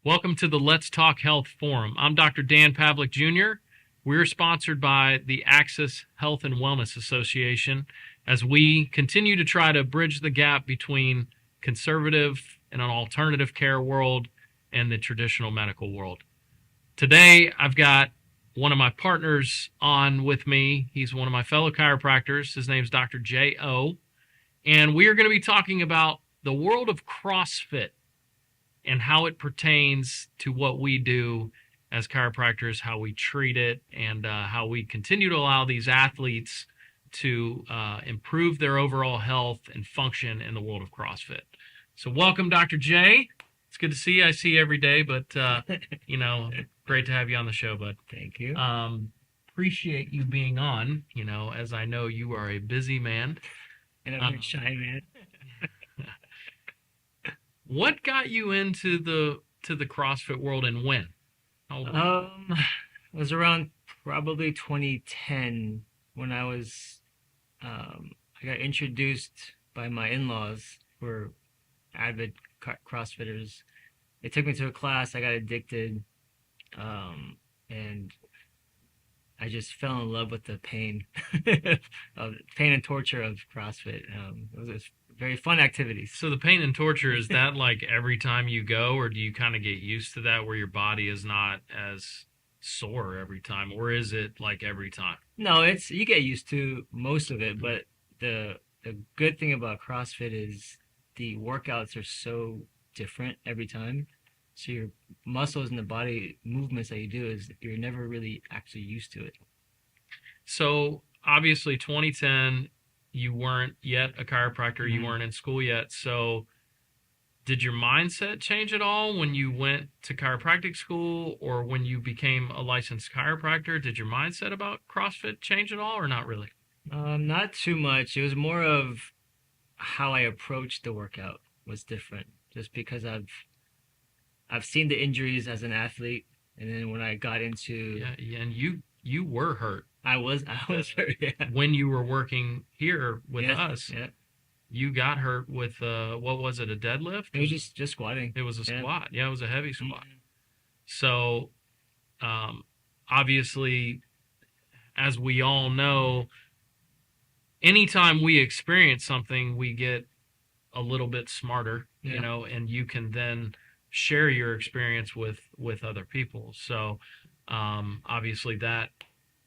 Welcome to the Let's Talk Health Forum. I'm Dr. Dan Pavlik Jr. We're sponsored by the Axis Health and Wellness Association as we continue to try to bridge the gap between conservative and an alternative care world and the traditional medical world. Today, I've got one of my partners on with me. He's one of my fellow chiropractors. His name's Dr. J.O. And we are going to be talking about the world of CrossFit and how it pertains to what we do as chiropractors, how we treat it, and how we continue to allow these athletes to improve their overall health and function in the world of CrossFit. So welcome, Dr. J. It's good to see you. I see you every day, but, great to have you on the show, bud. Thank you. Appreciate you being on, as I know you are a busy man. And I'm a shy man. What got you into the CrossFit world and when? How old were you? It was around probably 2010 when I got introduced by my in-laws who were avid CrossFitters. They took me to a class. I got addicted, and I just fell in love with the pain, of pain and torture of CrossFit. It was a very fun activity. So the pain and torture, is that like every time you go, or do you kind of get used to that where your body is not as sore every time, or is it like every time? No, you get used to most of it, but the good thing about CrossFit is the workouts are so different every time. So your muscles and the body movements that you do is you're never really actually used to it. So obviously 2010, you weren't yet a chiropractor, you weren't in school yet. So did your mindset change at all when you went to chiropractic school or when you became a licensed chiropractor? Did your mindset about CrossFit change at all or not really? Not too much. It was more of how I approached the workout was different, just because I've seen the injuries as an athlete, and then when I got into Yeah, and you were hurt. I was hurt. Yeah. When you were working here with Yeah, us. yeah. You got hurt with what was it, a deadlift? It was just squatting. It was a Yeah. squat. Yeah, it was a heavy squat. Mhm. So, obviously, as we all know, anytime we experience something, we get a little bit smarter, Yeah. and you can then share your experience with other people. So, obviously, that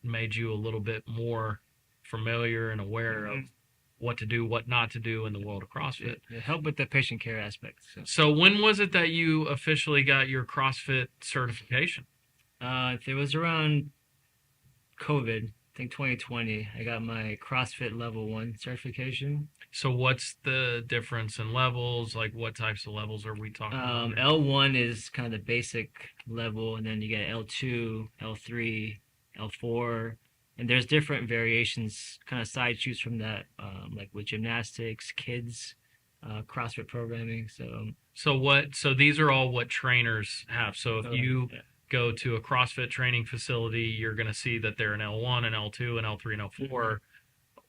made you a little bit more familiar and aware of Mhm. what to do, what not to do in the world of CrossFit. It helped with the patient care aspect. So when was it that you officially got your CrossFit certification? It was around COVID, I think 2020. I got my CrossFit Level 1 certification. So what's the difference in levels? Like what types of levels are we talking about here? L1 is kind of the basic level, and then you get L2, L3, L4, and there's different variations, kind of side shoots from that, like with gymnastics, kids, CrossFit programming. So these are all what trainers have. So if you Yeah. go to a CrossFit training facility, you're going to see that they're an L1, an L2, an L3, and L4.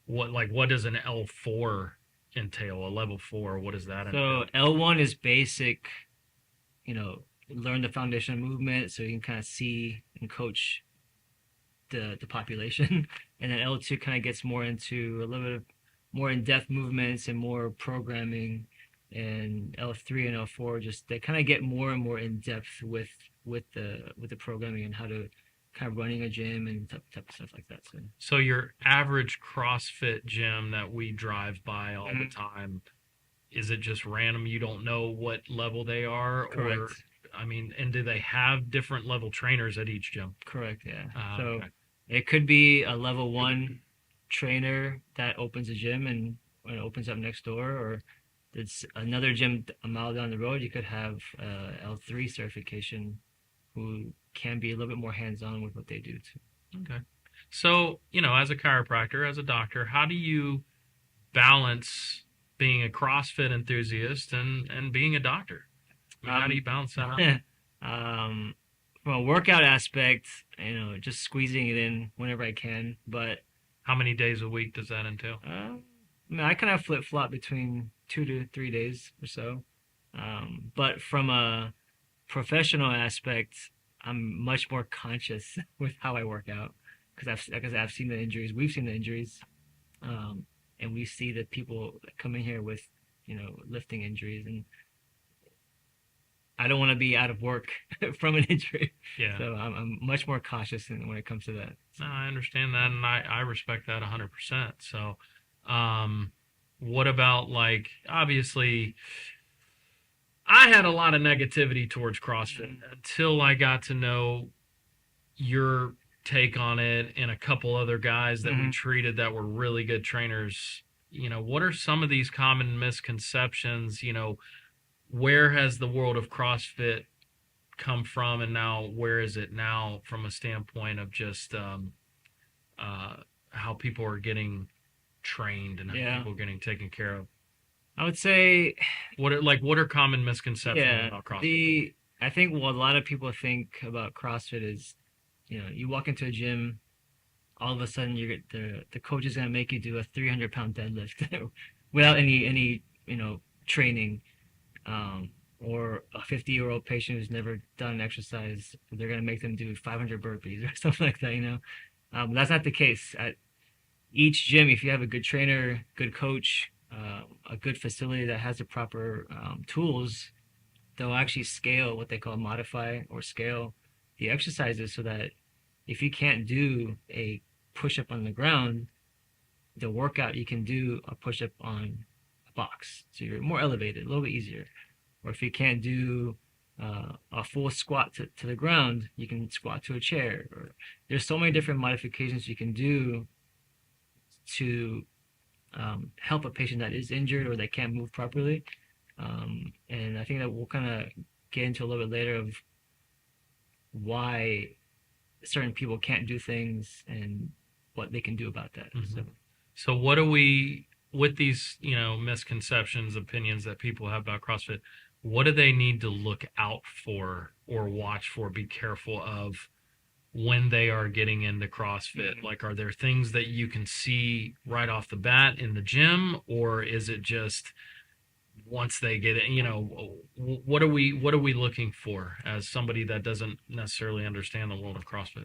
What does an L4 entail? A level 4, what does that entail? So L1 is basic, learn the foundation of movement so you can kind of see and coach the population. And then L2 kind of gets more into a little bit of more in-depth movements and more programming. And L3 and L4 just they kind of get more and more in-depth with the programming and how to kind of running a gym and type of stuff like that. So your average CrossFit gym that we drive by all the Mhm. time, is it just random? You don't know what level they are? Correct. Or, I mean, and do they have different level trainers at each gym? Correct, yeah. Ah, So okay. it could be a level 1 trainer that opens a gym and when it opens up next door, or it's another gym a mile down the road. You could have L3 certification who can be a little bit more hands-on with what they do too. Okay. So, as a chiropractor, as a doctor, how do you balance being a CrossFit enthusiast and being a doctor? I mean, how do you balance that out? um, from a workout aspect, just squeezing it in whenever I can. But How many days a week does that entail? I kind of flip flop between 2 to 3 days or so. But from a professional aspect, I'm much more conscious with how I work out because I've seen the injuries. We've seen the injuries, um, and we see the people that come in here with lifting injuries, and I don't want to be out of work from an injury. Yeah. So I'm much more cautious when it comes to that. No, I understand that, and I respect that 100%. So, um, what about, like, obviously, I had a lot of negativity towards CrossFit until I got to know your take on it and a couple other guys that we Hmm. treated that were really good trainers. What are some of these common misconceptions? Where has the world of CrossFit come from, and now where is it now from a standpoint of just uh, how people are getting trained and how Yeah, people are getting taken care of? I would say, What are common misconceptions yeah, about CrossFit? the I think what a lot of people think about CrossFit is, you walk into a gym, all of a sudden the coach is gonna make you do a 300-pound deadlift without any training, or a 50-year-old patient who's never done an exercise, they're gonna make them do 500 burpees or something like that. That's not the case at each gym. If you have a good trainer, good coach, a good facility that has the proper tools, they'll actually scale what they call modify or scale the exercises so that if you can't do a push up on the ground, the workout you can do a push up on a box. So you're more elevated, a little bit easier. Or if you can't do a full squat to the ground, you can squat to a chair. Or there's so many different modifications you can do to help a patient that is injured or they can't move properly. And I think that we'll kind of get into a little bit later of why certain people can't do things and what they can do about that. Mm-hmm. So, So what do we, with these, misconceptions, opinions that people have about CrossFit, what do they need to look out for or watch for, be careful of when they are getting into CrossFit? mhm. Like, are there things that you can see right off the bat in the gym, or is it just once they get it, what are we looking for as somebody that doesn't necessarily understand the world of CrossFit?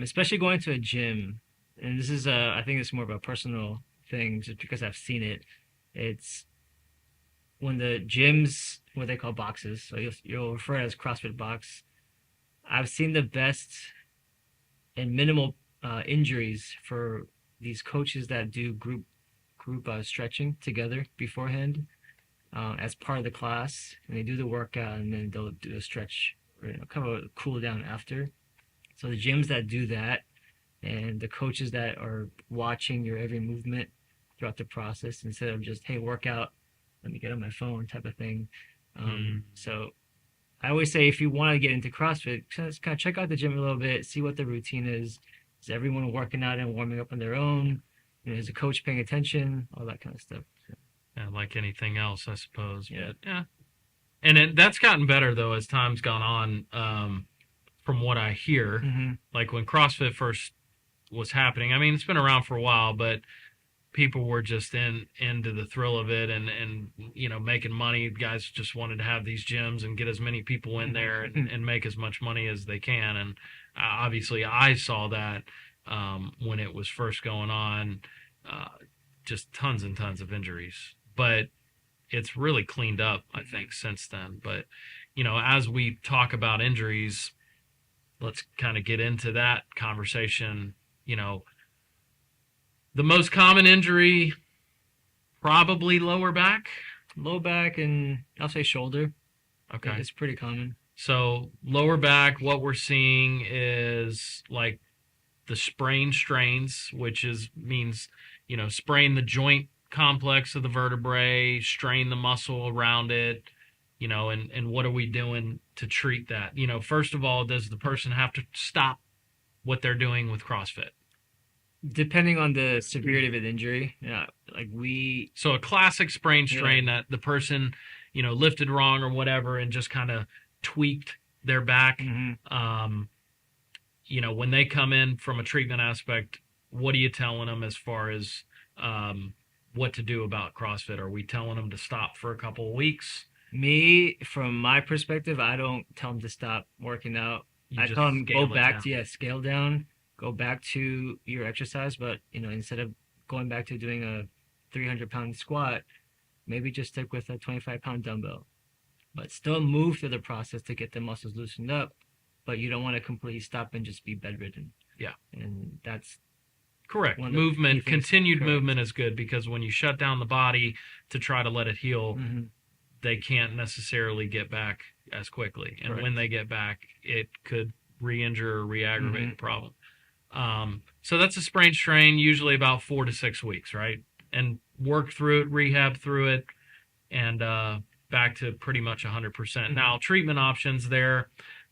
Especially going to a gym, and this is I think it's more of a personal thing, just because I've seen it. It's when the gyms, what they call boxes, so you'll refer to it as CrossFit box. I've seen the best and minimal injuries for these coaches that do group stretching together beforehand, as part of the class, and they do the workout and then they'll do a stretch, or, kind of a cool down after. So the gyms that do that and the coaches that are watching your every movement throughout the process instead of just, hey, workout, let me get on my phone type of thing. Mm. So I always say, if you want to get into CrossFit, just kind of check out the gym a little bit, see what the routine is. Is everyone working out and warming up on their own? Is the coach paying attention? All that kind of stuff. Yeah, like anything else, I suppose. Yeah. But yeah, and that's gotten better though as time's gone on. From what I hear, Hmm. like when CrossFit first was happening, I mean, it's been around for a while, but people were just into the thrill of it and making money. Guys just wanted to have these gyms and get as many people in there and make as much money as they can. And obviously, I saw that when it was first going on, uh, just tons and tons of injuries. But it's really cleaned up, I think, since then. But as we talk about injuries, let's kind of get into that conversation. The most common injury, probably lower back. Low back and I'll say shoulder. Okay. It's pretty common. So lower back, what we're seeing is like the sprain strains, which means, sprain the joint complex of the vertebrae, strain the muscle around it, and what are we doing to treat that? First of all, does the person have to stop what they're doing with CrossFit? Depending on the severity of an injury, yeah, like we, So a classic sprain yeah, strain that the person, lifted wrong or whatever and just kind of tweaked their back. hmm Um, when they come in from a treatment aspect, what are you telling them as far as what to do about CrossFit? Are we telling them to stop for a couple of weeks? Me, from my perspective, I don't tell them to stop working out. You I just tell them go scale it back down. to, yeah, scale down, go back to your exercise, but instead of going back to doing a 300-pound squat, maybe just stick with a 25-pound dumbbell, but still move through the process to get the muscles loosened up. But you don't want to completely stop and just be bedridden. Yeah. And that's Correct. one of the key Movement, things. continued Correct. movement is good because when you shut down the body to try to let it heal, Hmm. they can't necessarily get back as quickly. And when Correct. they get back, it could re-injure or re-aggravate Hmm. the problem. So that's a sprain strain, usually about 4 to 6 weeks, right? And work through it, rehab through it, and back to pretty much 100%. Hmm. Now, treatment options there,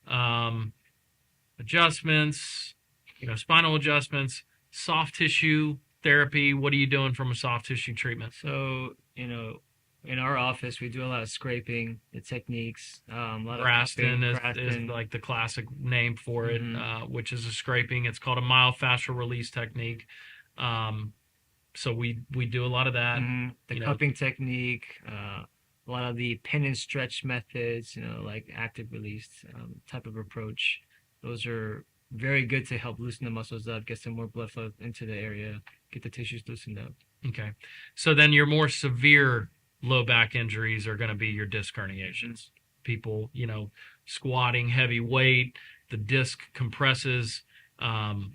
um, adjustments, spinal adjustments, soft tissue therapy. What are you doing from a soft tissue treatment? So, in our office, we do a lot of scraping, the techniques, a lot of Graston cupping, is grafting. like the classic name for it, Hmm. which is a scraping. It's called a myofascial release technique. Um, so we do a lot of that. Hmm. The You know, cupping technique, a lot of the pin and stretch methods, like active release type of approach. Those are very good to help loosen the muscles up, get some more blood flow into the area, get the tissues loosened up. okay. So then your more severe low back injuries are going to be your disc Hmm. herniations. People, squatting heavy weight, the disc compresses, um,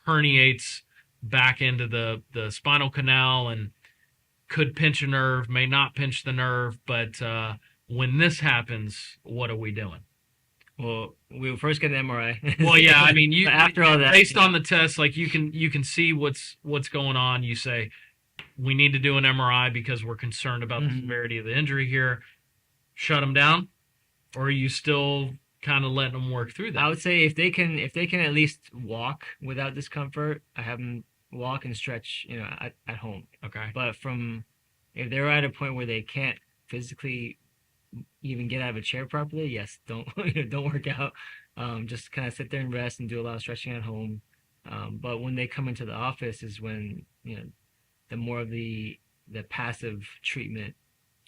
herniates back into the spinal canal and could pinch a nerve, may not pinch the nerve, but when this happens, what are we doing? Well, we'll first get an MRI. Well, yeah, I mean, But after all that, based on the test, like you can see what's going on. You say we need to do an MRI because we're concerned about the Mhm. severity of the injury here. Shut them down, or are you still kind of letting them work through I that? would say if they can at least walk without discomfort, I have them walk and stretch, at home. Okay. But if they're at a point where they can't physically even get out of a chair properly, yes, don't don't work out. Just kind of sit there and rest and do a lot of stretching at home. But when they come into the office is when the more of the passive treatment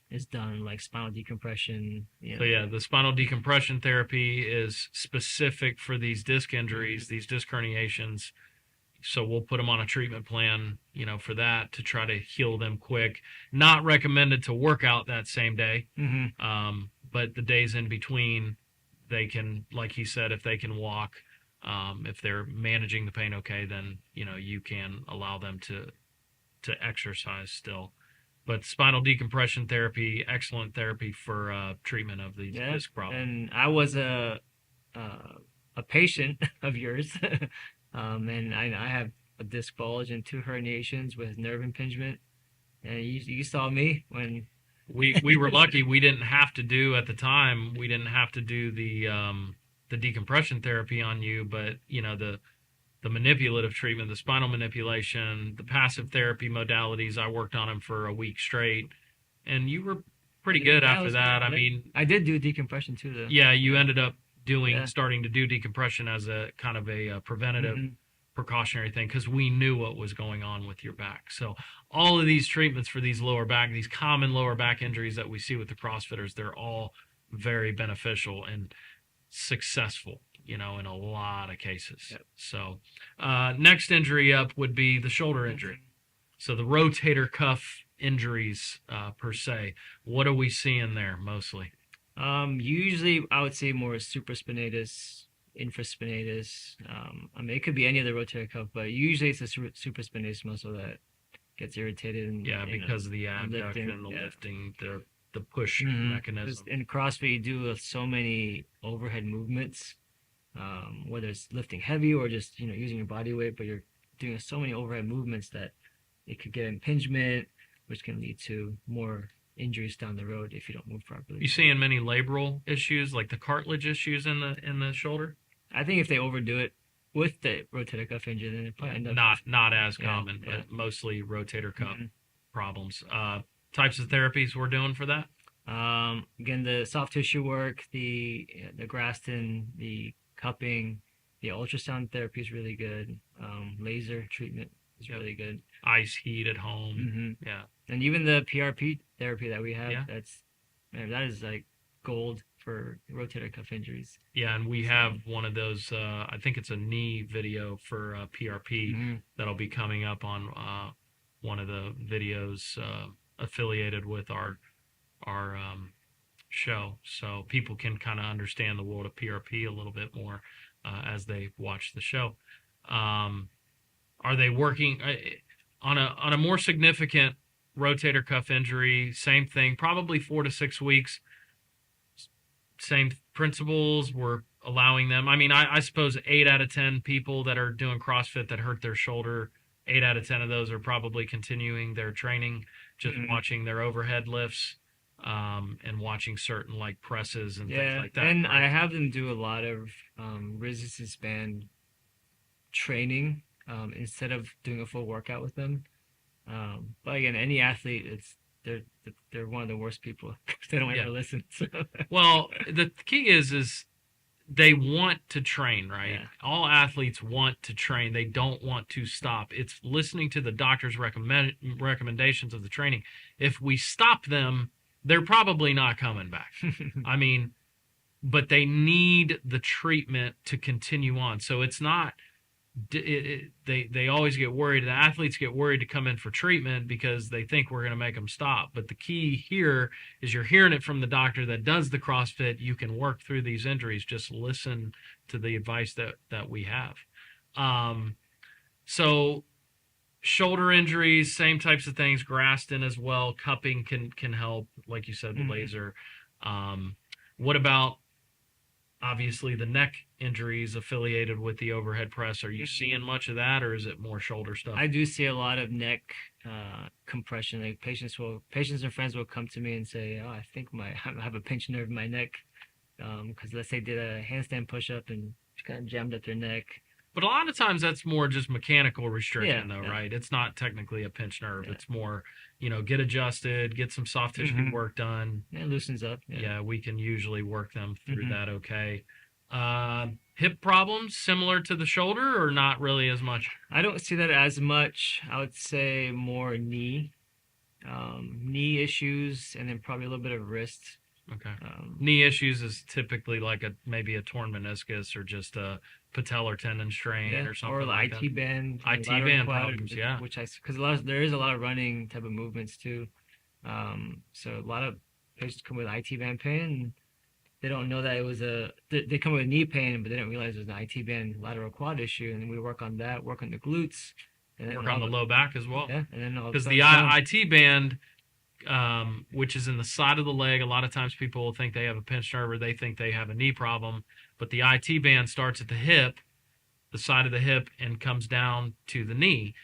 is done, like spinal decompression. So yeah, the spinal decompression therapy is specific for these disc injuries, these disc herniations. So we'll put them on a treatment plan, for that to try to heal them quick. Not recommended to work out that same day, Hmm. but the days in between, they can, like he said, if they can walk, if they're managing the pain okay, then you can allow them to exercise still. But spinal decompression therapy, excellent therapy for treatment of these Yeah, disc problems. and I was uh, a patient of yours, and I have a disc bulge and two herniations with nerve impingement, and you saw me when. We were lucky we didn't have to do at the time we didn't have to do the decompression therapy on you, but the manipulative treatment, the spinal manipulation, the passive therapy modalities, I worked on them for a week straight, and you were pretty Yeah, good that after was good. that. I Yeah, mean, I did do decompression too, though. yeah, you Yeah, ended up yeah. starting to do decompression as a kind of a preventative Hmm. precautionary thing because we knew what was going on with your back. So all of these treatments for these lower back, these common lower back injuries that we see with the CrossFitters, they're all very beneficial and successful, in a lot of cases. Yep. So next injury up would be the shoulder injury. So the rotator cuff injuries per se. What are we seeing there mostly? Usually I would say more supraspinatus, infraspinatus. I mean, it could be any of the rotator cuff, but usually it's the supraspinatus muscle that gets irritated and Yeah, because of the lifting. abduction, the Yeah. lifting, the push Mm-hmm. Because mechanism. in CrossFit you do so many overhead movements, whether it's lifting heavy or just using your body weight, but you're doing so many overhead movements that it could get impingement, which can lead to more injuries down the road if you don't move You properly. seeing many labral issues like the cartilage issues in the shoulder? I think if they overdo it with the rotator cuff injury, then it probably Yeah, end up. not as Yeah, common, yeah. but mostly rotator cuff Hmm. problems. Types of therapies we're doing for that? Again, the soft tissue work, the Graston, the cupping, the ultrasound therapy is really good. Laser treatment is Yep. really good. Ice heat at home. Hmm. Yeah. And even the PRP therapy that we have, Yeah. that's Man, that is like gold for rotator cuff injuries. Yeah, and we So, have one of those. I think it's a knee video for PRP mhm. that'll be coming up on one of the videos affiliated with our show, so people can kind of understand the world of PRP a little bit more as they watch the show. Um, are they working on a more significant rotator cuff injury? Same thing, probably 4 to 6 weeks. Same principles. We're allowing them. I mean, I suppose 8 out of 10 people that are doing CrossFit that hurt their shoulder, 8 out of 10 of those are probably continuing their training, just Mhm. watching their overhead lifts, and watching certain like presses and things Yeah, like that, and right? I have them do a lot of resistance band training instead of doing a full workout with them. But again, any athlete, they're they're one of the worst people. They don't Yeah. ever listen. So. Well, the key is they want to train, right? Yeah. All athletes want to train. They don't want to stop. It's listening to the doctor's recommendations of the training. If we stop them, they're probably not coming back. I mean, but they need the treatment to continue on. So it's not they always get worried. The athletes get worried to come in for treatment because they think we're going to make them stop. But the key here is you're hearing it from the doctor that does the CrossFit. You can work through these injuries. Just listen to the advice that we have. Um, so shoulder injuries, same types of things. Graston as well. Cupping can help, like you said, the Mhm. laser. What about obviously the neck injuries affiliated with the overhead press? Are you seeing much of that, or is it more shoulder stuff? I do see a lot of neck compression. Like patients and friends will come to me and say, "Oh, I think I have a pinched nerve in my neck," because let's say did a handstand push up and kind of jammed up their neck. But a lot of times that's more just mechanical Yeah, restriction, though, yeah, right? It's not technically a pinched nerve. yeah. It's more, get adjusted, get some soft tissue Hmm. work done. It loosens up. Yeah. Yeah, we can usually work them through Hmm. that okay. Hip problems similar to the shoulder, or not really as much? I don't see that as much. I would say more knee issues, and then probably a little bit of wrist. Okay. Um, Knee issues is typically like maybe a torn meniscus or just a patellar tendon strain yeah, or or something the like that. IT band, IT lateral band quad, problems, yeah. which because there is a lot of running type of movements too. So a lot of patients come with IT band pain. And they don't know that it was they come with knee pain, but they didn't realize it was an IT band lateral quad issue. And we work on that, work on the glutes, and then Work on the low back as well. yeah, and then all of a Because sudden the it's gone. IT band, which is in the side of the leg, a lot of times people will think they have a pinched nerve or they think they have a knee problem. But the IT band starts at the hip, the side of the hip, and comes down to the knee.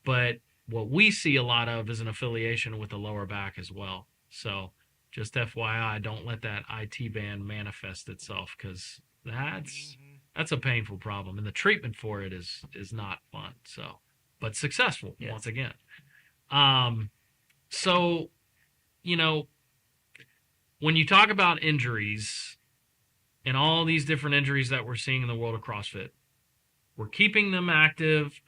But what we see a lot of is an affiliation with the lower back as well. So just FYI, don't let that IT band manifest itself, because that's a painful problem, and the treatment for it is not fun. So, but successful once Yes. again. Um, so you know when you talk about injuries and all these different injuries that we're seeing in the world of CrossFit, we're keeping them active.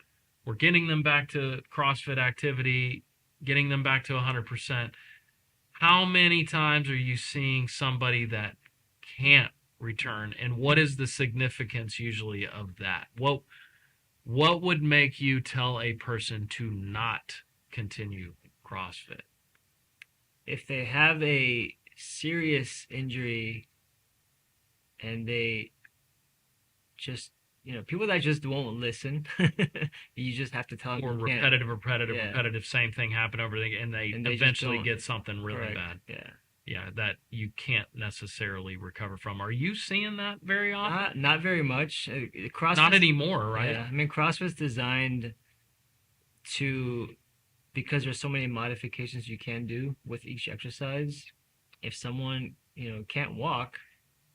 We're getting them back to CrossFit activity, getting them back to 100%. How many times are you seeing somebody that can't return, and what is the significance usually of that? What would make you tell a person to not continue CrossFit? If they have a serious injury and they just people that just won't listen, you just have to tell them Or you can't. Yeah, repetitive, same thing happen over again, and they and they just eventually don't. get something really Correct. bad. Yeah. Yeah, that you can't necessarily recover from. Are you seeing that very often? Not very much. Not CrossFit. anymore, right? Yeah, I mean CrossFit's designed to because there's so many modifications you can do with each exercise. If someone can't walk,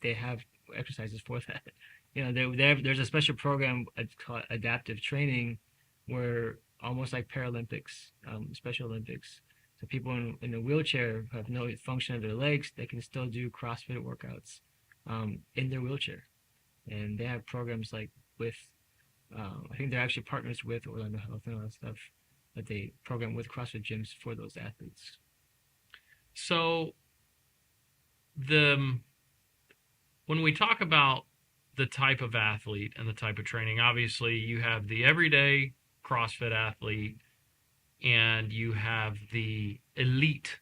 they have exercises for that. There's a special program called adaptive training, where almost like Paralympics, Special Olympics. So people in a wheelchair who have no function of their legs, they can still do CrossFit workouts in their wheelchair, and they have programs like with I think they're actually partners with Orlando Health and all that stuff that they program with CrossFit gyms for those athletes. So the when we talk about the type of athlete and the type of training, obviously you have the everyday CrossFit athlete and you have the elite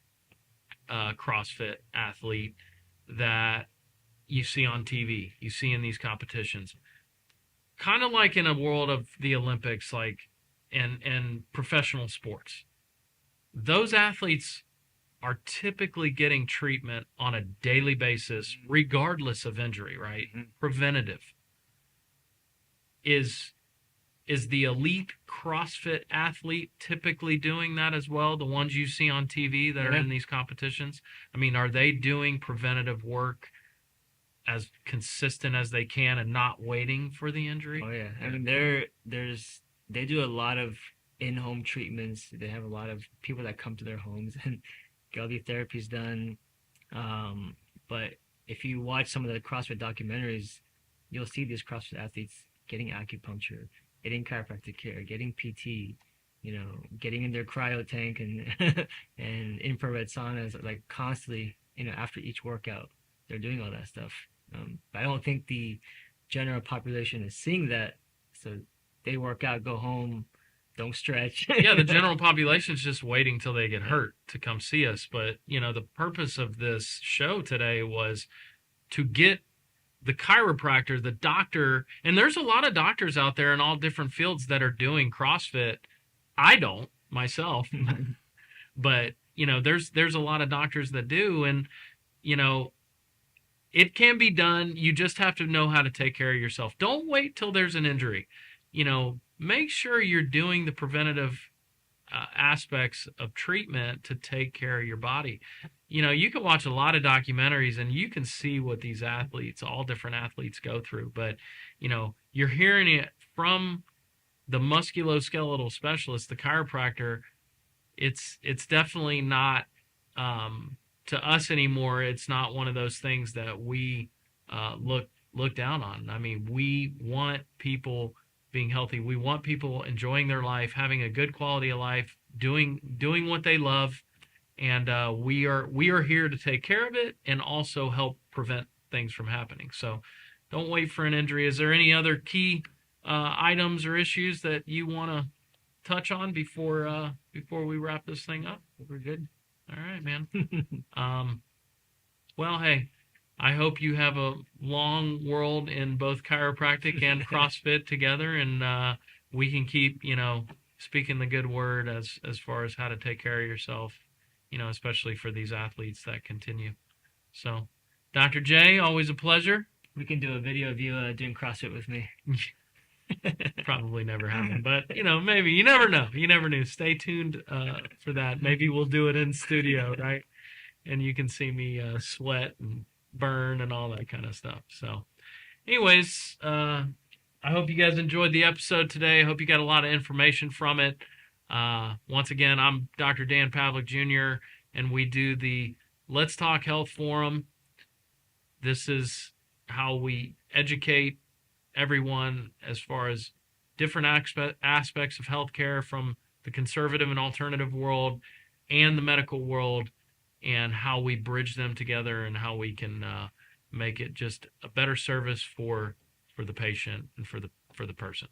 CrossFit athlete that you see on TV, you see in these competitions. Kind of like in a world of the Olympics, like and professional sports. Those athletes are typically getting treatment on a daily basis, regardless of injury, right? Mm-hmm. Preventative. Is the elite CrossFit athlete typically doing that as well? The ones you see on TV that are in these competitions? I mean, are they doing preventative work as consistent as they can and not waiting for the injury? Oh yeah. I mean, they do a lot of in-home treatments. They have a lot of people that come to their homes and get all these therapies done. But if you watch some of the CrossFit documentaries, you'll see these CrossFit athletes getting acupuncture, getting chiropractic care, getting PT, getting in their cryo tank and and infrared saunas, like constantly, after each workout, they're doing all that stuff. But I don't think the general population is seeing that, so they work out, go home, don't stretch. Yeah, the general population is just waiting till they get hurt to come see us. But, the purpose of this show today was to get the chiropractor, the doctor, and there's a lot of doctors out there in all different fields that are doing CrossFit. I don't myself, but there's a lot of doctors that do, and it can be done. You just have to know how to take care of yourself. Don't wait till there's an injury. Make sure you're doing the preventative aspects of treatment to take care of your body. You can watch a lot of documentaries and you can see what these athletes, all different athletes, go through. But, you're hearing it from the musculoskeletal specialist, the chiropractor. It's definitely not, to us anymore, it's not one of those things that we look down on. I mean, we want people being healthy. We want people enjoying their life, having a good quality of life, doing what they love, and we are here to take care of it and also help prevent things from happening. So don't wait for an injury. Is there any other key items or issues that you want to touch on before we wrap this thing up? We're good. All right, man. Well, hey, I hope you have a long world in both chiropractic and CrossFit together, and we can keep, speaking the good word as far as how to take care of yourself, especially for these athletes that continue. So, Dr. J, always a pleasure. We can do a video of you doing CrossFit with me. Probably never happen, but maybe. You never know. You never knew. Stay tuned for that. Maybe we'll do it in studio, right? And you can see me sweat and burn and all that kind of stuff. So anyways, I hope you guys enjoyed the episode today. I hope you got a lot of information from it. Once again, I'm Dr. Dan Pavlik Jr., and we do the Let's Talk Health Forum. This is how we educate everyone as far as different aspects of healthcare from the conservative and alternative world and the medical world, and how we bridge them together and how we can make it just a better service for the patient and for the person.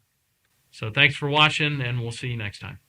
So thanks for watching, and we'll see you next time.